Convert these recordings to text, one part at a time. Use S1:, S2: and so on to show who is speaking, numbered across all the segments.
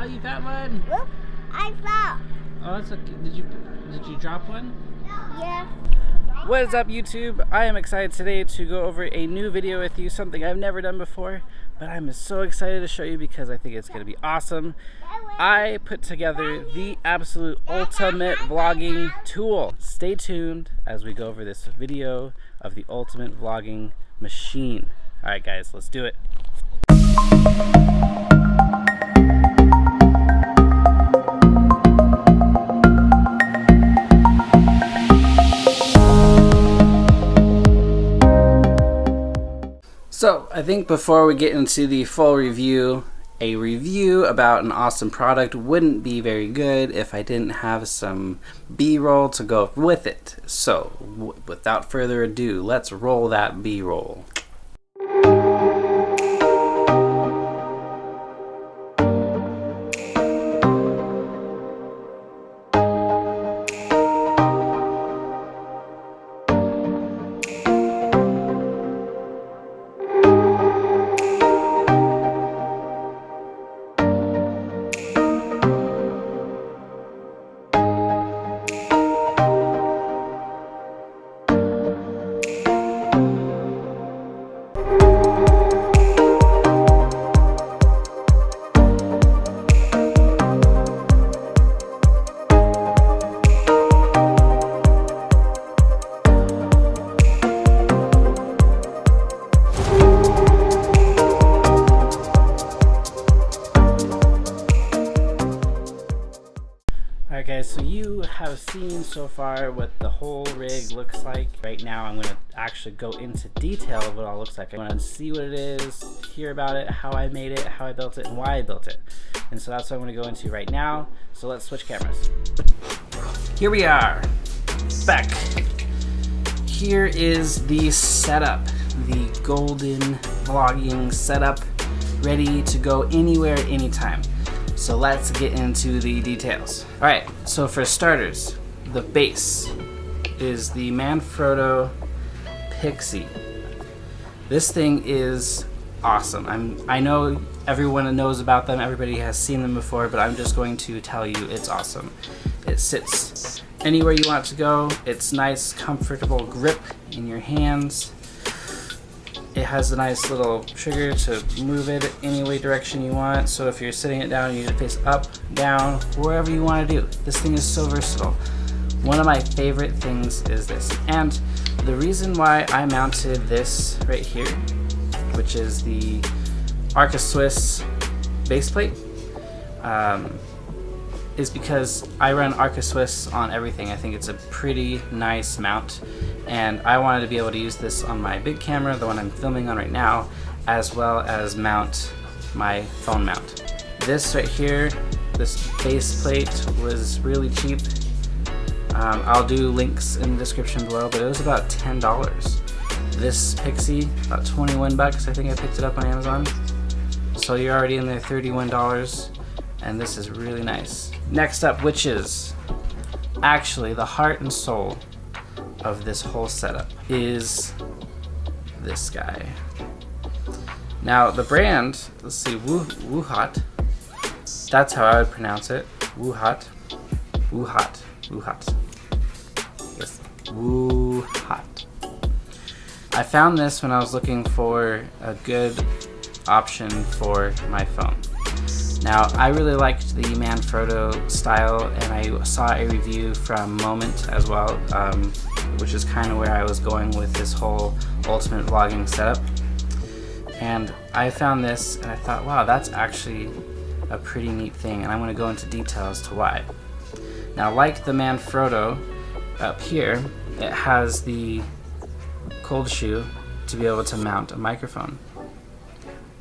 S1: you got one.
S2: Look, I fell.
S1: Oh, that's okay. Did you drop one?
S2: Yeah.
S1: What is up, YouTube? I am excited today to go over a new video with you, something I've never done before, but I'm so excited to show you because I think it's going to be awesome. I put together the absolute ultimate vlogging tool. Stay tuned as we go over this video of the ultimate vlogging machine. Alright guys, let's do it. So, I think before we get into the full review, a review about an awesome product wouldn't be very good if I didn't have some B-roll to go with it. So, without further ado, let's roll that B-roll. Alright guys, so you have seen so far what the whole rig looks like. Right now I'm going to actually go into detail of what it all looks like. I want to see what it is, hear about it, how I made it, how I built it, and why I built it. And so that's what I'm going to go into right now. So let's switch cameras. Here we are, back. Here is the setup, the golden vlogging setup, ready to go anywhere, anytime. So let's get into the details. Alright, so for starters, the base is the Manfrotto Pixie. This thing is awesome. I know everyone knows about them, everybody has seen them before, but I'm just going to tell you it's awesome. It sits anywhere you want it to go. It's nice, comfortable grip in your hands. It has a nice little trigger to move it any way direction you want. So if you're sitting it down, you can face up, down, wherever you want to do. This thing is so versatile. One of my favorite things is this. And the reason why I mounted this right here, which is the Arcaswiss base plate, is because I run Arcaswiss on everything. I think it's a pretty nice mount, and I wanted to be able to use this on my big camera, the one I'm filming on right now, as well as mount my phone mount. This right here, this base plate was really cheap. I'll do links in the description below, but it was about $10. This Pixie, about 21 bucks. I think I picked it up on Amazon. So you're already in there $31, and this is really nice. Next up, which is actually the heart and soul of this whole setup, is this guy. Now the brand, let's see, Woohot. That's how I would pronounce it. Woohot. Woohot. Woohot. Yes. Woohot. I found this when I was looking for a good option for my phone. Now, I really liked the Manfrotto style, and I saw a review from Moment as well, which is kind of where I was going with this whole ultimate vlogging setup. And I found this, and I thought, wow, that's actually a pretty neat thing, and I'm going to go into detail as to why. Now, like the Manfrotto up here, it has the cold shoe to be able to mount a microphone,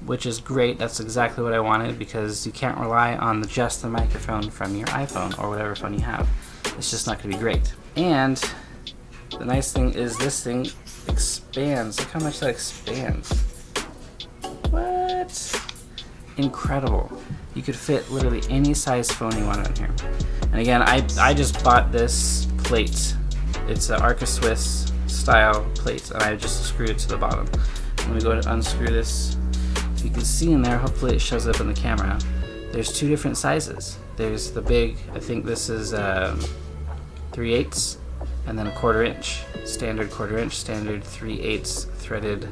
S1: which is great. That's exactly what I wanted, because you can't rely on just the microphone from your iPhone or whatever phone you have. It's just not going to be great. And the nice thing is this thing expands. Look how much that expands. What? Incredible. You could fit literally any size phone you want on here. And again, I just bought this plate. It's an Arcaswiss style plate, and I just screwed it to the bottom. Let me go ahead and unscrew this. You can see in there, hopefully it shows up in the camera, there's two different sizes. There's the big, I think this is 3/8, and then a 1/4 inch, standard 1/4 inch, standard 3/8 threaded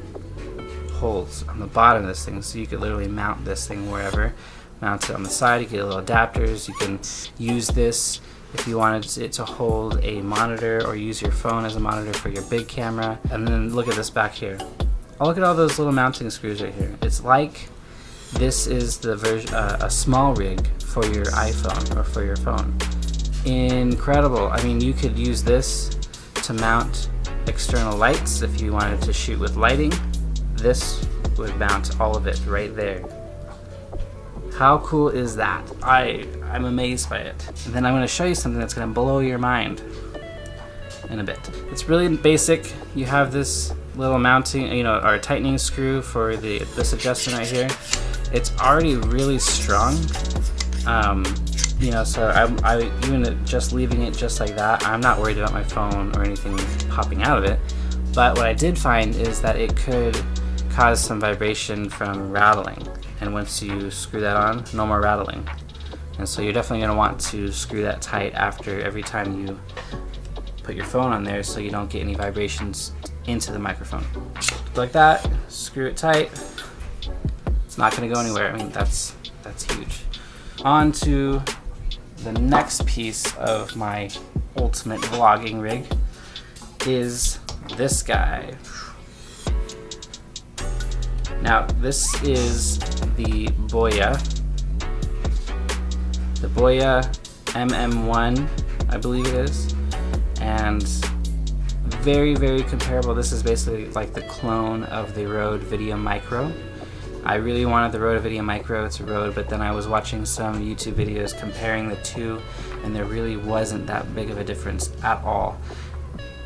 S1: holes on the bottom of this thing, so you could literally mount this thing wherever. Mount it on the side, you get little adapters. You can use this if you wanted it to hold a monitor or use your phone as a monitor for your big camera. And then look at this back here. Oh, look at all those little mounting screws right here. It's like this is the version, a small rig for your iPhone or for your phone. Incredible. I mean, you could use this to mount external lights if you wanted to shoot with lighting. This would mount all of it right there. How cool is that? I'm amazed by it. And then I'm going to show you something that's going to blow your mind in a bit. It's really basic. You have this little mounting, or tightening screw for this adjustment right here. It's already really strong. So I even just leaving it just like that, I'm not worried about my phone or anything popping out of it. But what I did find is that it could cause some vibration from rattling. And once you screw that on, no more rattling. And so you're definitely going to want to screw that tight after every time you put your phone on there, so you don't get any vibrations into the microphone. Like that, screw it tight. It's not going to go anywhere. I mean, that's huge. On to the next piece of my ultimate vlogging rig is this guy. Now, this is the Boya MM1, I believe it is, and very, very comparable. This is basically like the clone of the Rode Video Micro. I really wanted the Rode Video Micro to Rode, but then I was watching some YouTube videos comparing the two, and there really wasn't that big of a difference at all.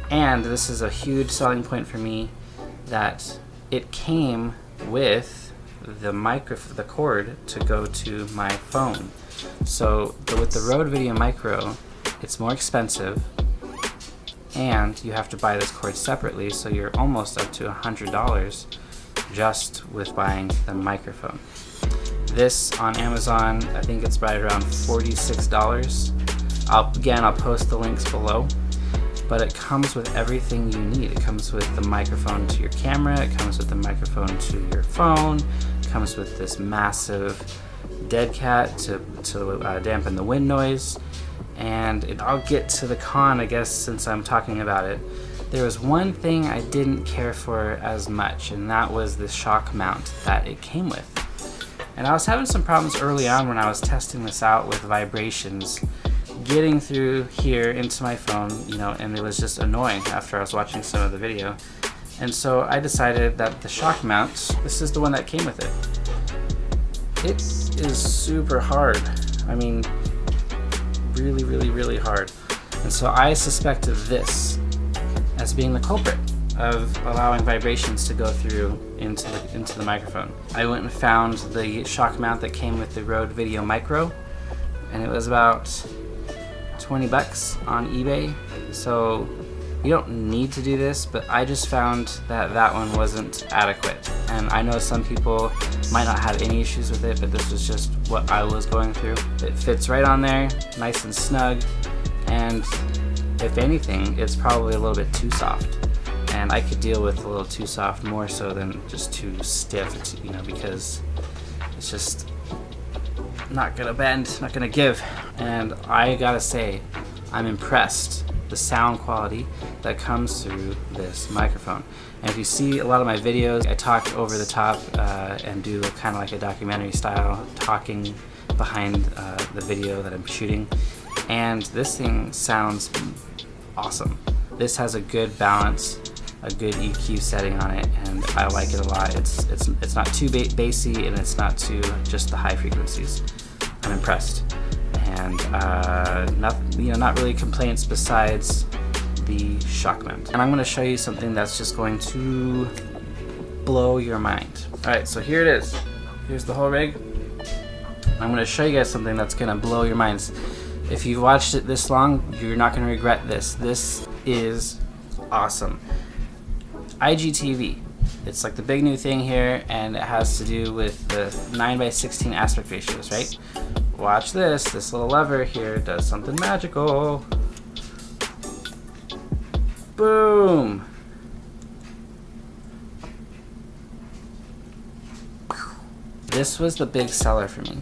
S1: And this is a huge selling point for me, that it came with the cord to go to my phone. So with the Rode Video Micro, it's more expensive, and you have to buy this cord separately, so you're almost up to $100 just with buying the microphone. This on Amazon, I think it's right around $46. I'll post the links below. But it comes with everything you need. It comes with the microphone to your camera, it comes with the microphone to your phone, it comes with this massive dead cat to dampen the wind noise. And I'll get to the con, I guess, since I'm talking about it. There was one thing I didn't care for as much, and that was the shock mount that it came with. And I was having some problems early on when I was testing this out with vibrations getting through here into my phone, and it was just annoying after I was watching some of the video. And so I decided that the shock mount, this is the one that came with it. It is super hard. I mean, really, really, really hard. And so I suspected this as being the culprit of allowing vibrations to go through into the microphone. I went and found the shock mount that came with the Rode Video Micro, and it was about 20 bucks on eBay. So you don't need to do this, but I just found that one wasn't adequate. And I know some people might not have any issues with it, but this was just what I was going through. It fits right on there, nice and snug, and if anything, it's probably a little bit too soft. And I could deal with a little too soft more so than just too stiff, because it's just not gonna bend, not gonna give. And I gotta say, I'm impressed the sound quality that comes through this microphone. And if you see a lot of my videos, I talk over the top and do kind of like a documentary style, talking behind the video that I'm shooting. And this thing sounds awesome. This has a good balance, a good EQ setting on it, and I like it a lot. It's not too bassy, and it's not too just the high frequencies. I'm impressed, and not really complaints besides the shock mount. And I'm going to show you something that's just going to blow your mind. All right, so here it is. Here's the whole rig. I'm going to show you guys something that's going to blow your minds. If you've watched it this long, you're not going to regret this. This is awesome. IGTV. It's like the big new thing here, and it has to do with the 9:16 aspect ratios, right? Watch this. This little lever here does something magical. Boom! This was the big seller for me.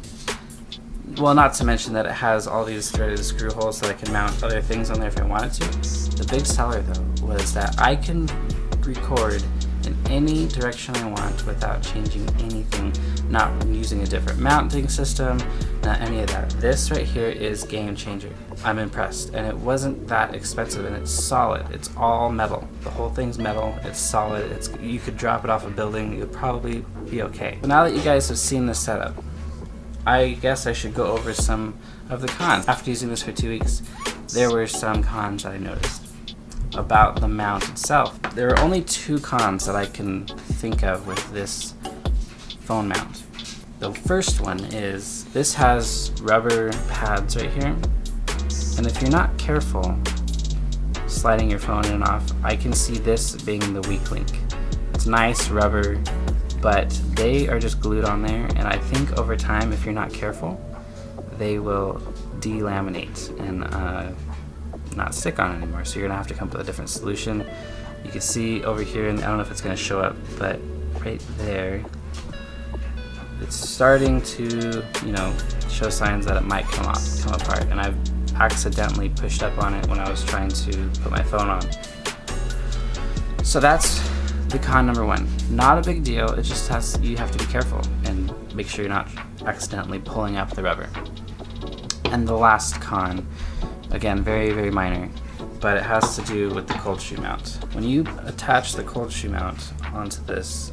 S1: Well, not to mention that it has all these threaded screw holes so I can mount other things on there if I wanted to. The big seller though was that I can record in any direction I want without changing anything, not using a different mounting system, not any of that. This right here is game changer. I'm impressed, and it wasn't that expensive, and it's solid. It's all metal. The whole thing's metal. It's solid. You could drop it off a building. It would probably be okay. But now that you guys have seen this setup, I guess I should go over some of the cons. After using this for 2 weeks, there were some cons that I noticed about the mount itself. There are only 2 cons that I can think of with this phone mount. The first one is this has rubber pads right here, and if you're not careful sliding your phone in and off, I can see this being the weak link. It's nice rubber, but they are just glued on there, and I think over time, if you're not careful, they will delaminate and not stick on anymore. So you're gonna have to come up with a different solution. You can see over here, and I don't know if it's gonna show up, but right there, it's starting to, show signs that it might come apart. And I've accidentally pushed up on it when I was trying to put my phone on. So that's the con number 1. Not a big deal. It just you have to be careful and make sure you're not accidentally pulling up the rubber. And the last con, again, very, very minor, but it has to do with the cold shoe mount. When you attach the cold shoe mount onto this,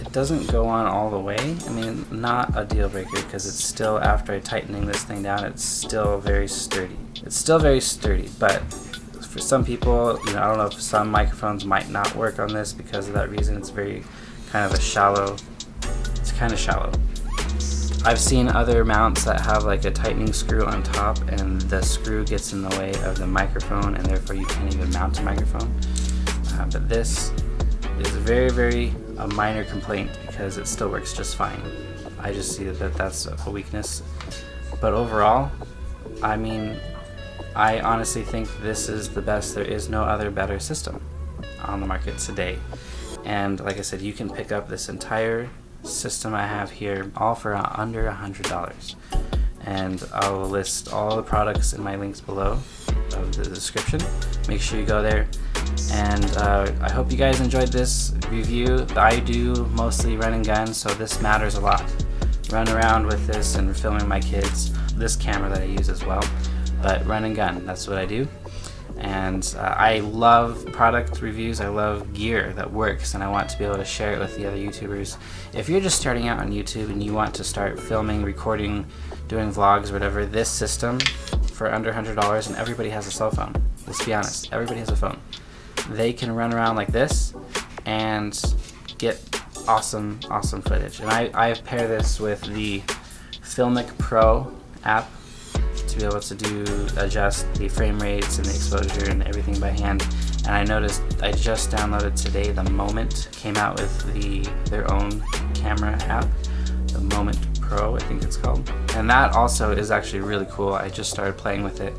S1: it doesn't go on all the way. I mean, not a deal breaker, because it's still, after tightening this thing down, it's still very sturdy. It's still very sturdy, but for some people, I don't know if some microphones might not work on this because of that reason. It's very kind of it's kind of shallow. I've seen other mounts that have like a tightening screw on top, and the screw gets in the way of the microphone, and therefore you can't even mount a microphone. But this is very, very a minor complaint because it still works just fine. I just see that that's a weakness. But overall, I mean, I honestly think this is the best. There is no other better system on the market today. And like I said, you can pick up this entire system I have here all for under $100. And I'll list all the products in my links below of the description. Make sure you go there. And I hope you guys enjoyed this review. I do mostly run and gun, so this matters a lot. Run around with this and filming my kids. This camera that I use as well. But run and gun, that's what I do. And I love product reviews. I love gear that works, and I want to be able to share it with the other YouTubers. If you're just starting out on YouTube and you want to start filming, recording, doing vlogs, whatever, this system for under $100, and everybody has a cell phone. Let's be honest, everybody has a phone. They can run around like this and get awesome, awesome footage. And I pair this with the Filmic Pro app to be able to adjust the frame rates and the exposure and everything by hand. And I noticed I just downloaded today the Moment, came out with their own camera app, the Moment Pro I think it's called. And that also is actually really cool. I just started playing with it,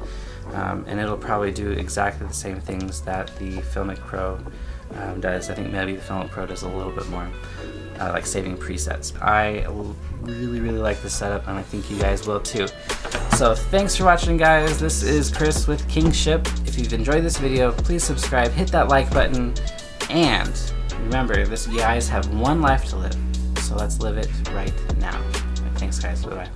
S1: and it'll probably do exactly the same things that the Filmic Pro does. I think maybe the Filmic Pro does a little bit more, like saving presets. I really, really like this setup, and I think you guys will too. So thanks for watching, guys. This is Chris with Kingship. If you've enjoyed this video, please subscribe, hit that like button, and remember, you guys have one life to live, so let's live it right now. Thanks, guys. Bye-bye.